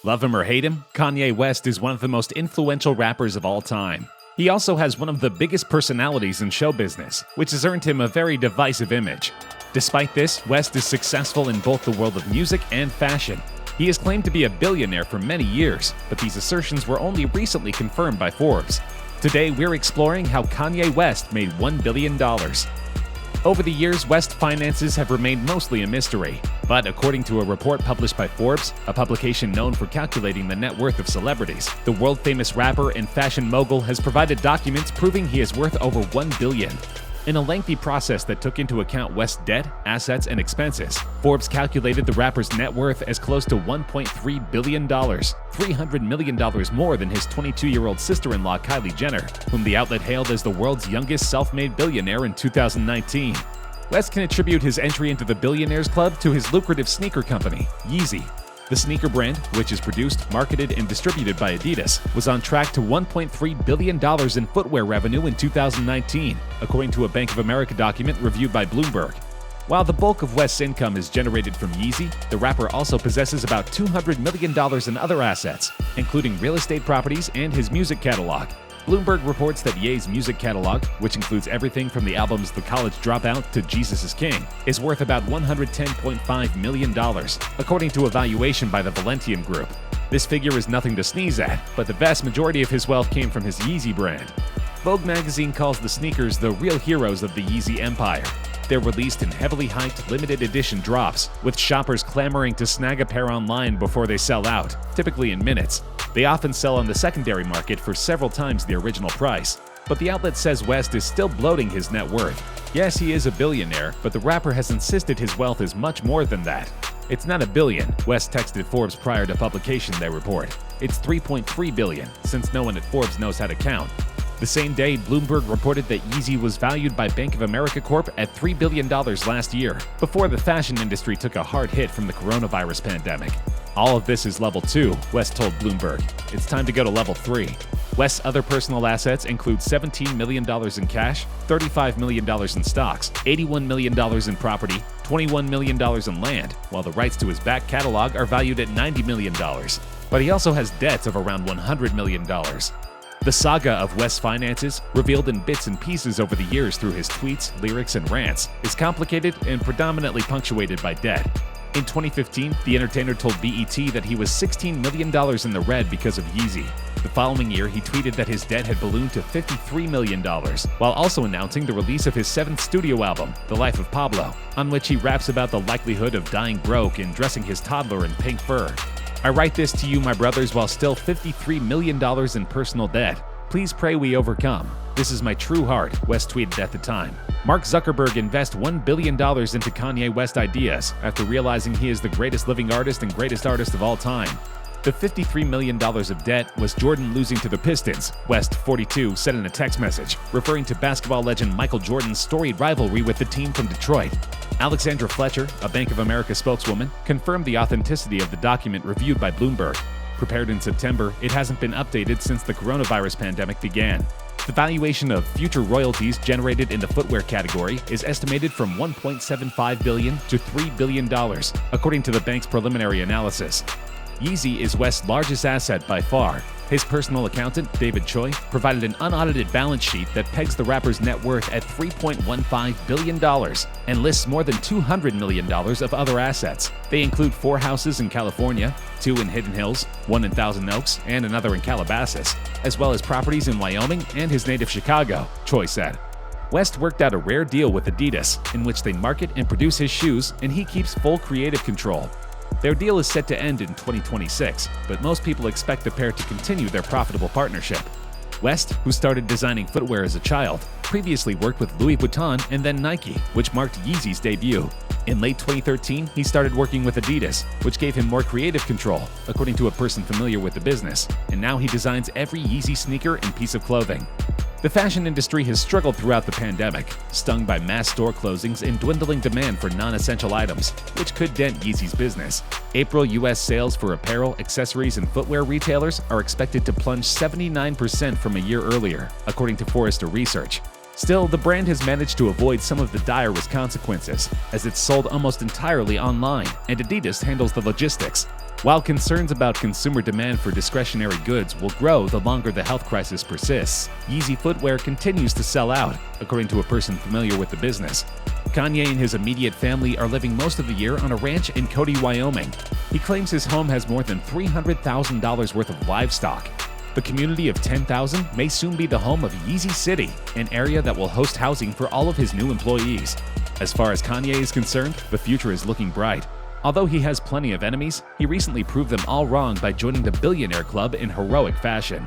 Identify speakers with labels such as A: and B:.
A: Love him or hate him, Kanye West is one of the most influential rappers of all time. He also has one of the biggest personalities in show business, which has earned him a very divisive image. Despite this, West is successful in both the world of music and fashion. He has claimed to be a billionaire for many years, but these assertions were only recently confirmed by Forbes. Today, we're exploring how Kanye West made $1 billion. Over the years, West's finances have remained mostly a mystery. But according to a report published by Forbes, a publication known for calculating the net worth of celebrities, the world-famous rapper and fashion mogul has provided documents proving he is worth over $1 billion. In a lengthy process that took into account West's debt, assets, and expenses, Forbes calculated the rapper's net worth as close to $1.3 billion, $300 million more than his 22-year-old sister-in-law Kylie Jenner, whom the outlet hailed as the world's youngest self-made billionaire in 2019. West can attribute his entry into the Billionaires Club to his lucrative sneaker company, Yeezy. The sneaker brand, which is produced, marketed, and distributed by Adidas, was on track to $1.3 billion in footwear revenue in 2019, according to a Bank of America document reviewed by Bloomberg. While the bulk of West's income is generated from Yeezy, the rapper also possesses about $200 million in other assets, including real estate properties and his music catalog. Bloomberg reports that Ye's music catalog, which includes everything from the albums The College Dropout to Jesus is King, is worth about $110.5 million, according to a valuation by the Valentian Group. This figure is nothing to sneeze at, but the vast majority of his wealth came from his Yeezy brand. Vogue magazine calls the sneakers the real heroes of the Yeezy empire. They're released in heavily hyped limited edition drops, with shoppers clamoring to snag a pair online before they sell out, typically in minutes. They often sell on the secondary market for several times the original price. But the outlet says West is still bloating his net worth. Yes, he is a billionaire, but the rapper has insisted his wealth is much more than that. It's not $1 billion, West texted Forbes prior to publication, they report. It's $3.3 billion, since no one at Forbes knows how to count. The same day, Bloomberg reported that Yeezy was valued by Bank of America Corp at $3 billion last year, before the fashion industry took a hard hit from the coronavirus pandemic. All of this is level 2, West told Bloomberg. It's time to go to level 3. West's other personal assets include $17 million in cash, $35 million in stocks, $81 million in property, $21 million in land, while the rights to his back catalog are valued at $90 million. But he also has debts of around $100 million. The saga of West's finances, revealed in bits and pieces over the years through his tweets, lyrics, and rants, is complicated and predominantly punctuated by debt. In 2015, the entertainer told BET that he was $16 million in the red because of Yeezy. The following year, he tweeted that his debt had ballooned to $53 million, while also announcing the release of his 7th studio album, The Life of Pablo, on which he raps about the likelihood of dying broke and dressing his toddler in pink fur. I write this to you, my brothers, while still $53 million in personal debt. Please pray we overcome. This is my true heart, West tweeted at the time. Mark Zuckerberg invests $1 billion into Kanye West ideas after realizing he is the greatest living artist and greatest artist of all time. The $53 million of debt was Jordan losing to the Pistons, West, 42, said in a text message, referring to basketball legend Michael Jordan's storied rivalry with the team from Detroit. Alexandra Fletcher, a Bank of America spokeswoman, confirmed the authenticity of the document reviewed by Bloomberg. Prepared in September, it hasn't been updated since the coronavirus pandemic began. The valuation of future royalties generated in the footwear category is estimated from $1.75 billion to $3 billion, according to the bank's preliminary analysis. Yeezy is West's largest asset by far. His personal accountant, David Choi, provided an unaudited balance sheet that pegs the rapper's net worth at $3.15 billion and lists more than $200 million of other assets. They include 4 houses in California, 2 in Hidden Hills, 1 in Thousand Oaks, and another in Calabasas, as well as properties in Wyoming and his native Chicago, Choi said. West worked out a rare deal with Adidas, in which they market and produce his shoes, and he keeps full creative control. Their deal is set to end in 2026, but most people expect the pair to continue their profitable partnership. West, who started designing footwear as a child, previously worked with Louis Vuitton and then Nike, which marked Yeezy's debut. In late 2013, he started working with Adidas, which gave him more creative control, according to a person familiar with the business, and now he designs every Yeezy sneaker and piece of clothing. The fashion industry has struggled throughout the pandemic, stung by mass store closings and dwindling demand for non-essential items, which could dent Yeezy's business. April U.S. sales for apparel, accessories, and footwear retailers are expected to plunge 79% from a year earlier, according to Forrester Research. Still, the brand has managed to avoid some of the direst consequences, as it's sold almost entirely online, and Adidas handles the logistics. While concerns about consumer demand for discretionary goods will grow the longer the health crisis persists, Yeezy footwear continues to sell out, according to a person familiar with the business. Kanye and his immediate family are living most of the year on a ranch in Cody, Wyoming. He claims his home has more than $300,000 worth of livestock. The community of 10,000 may soon be the home of Yeezy City, an area that will host housing for all of his new employees. As far as Kanye is concerned, the future is looking bright. Although he has plenty of enemies, he recently proved them all wrong by joining the Billionaire Club in heroic fashion.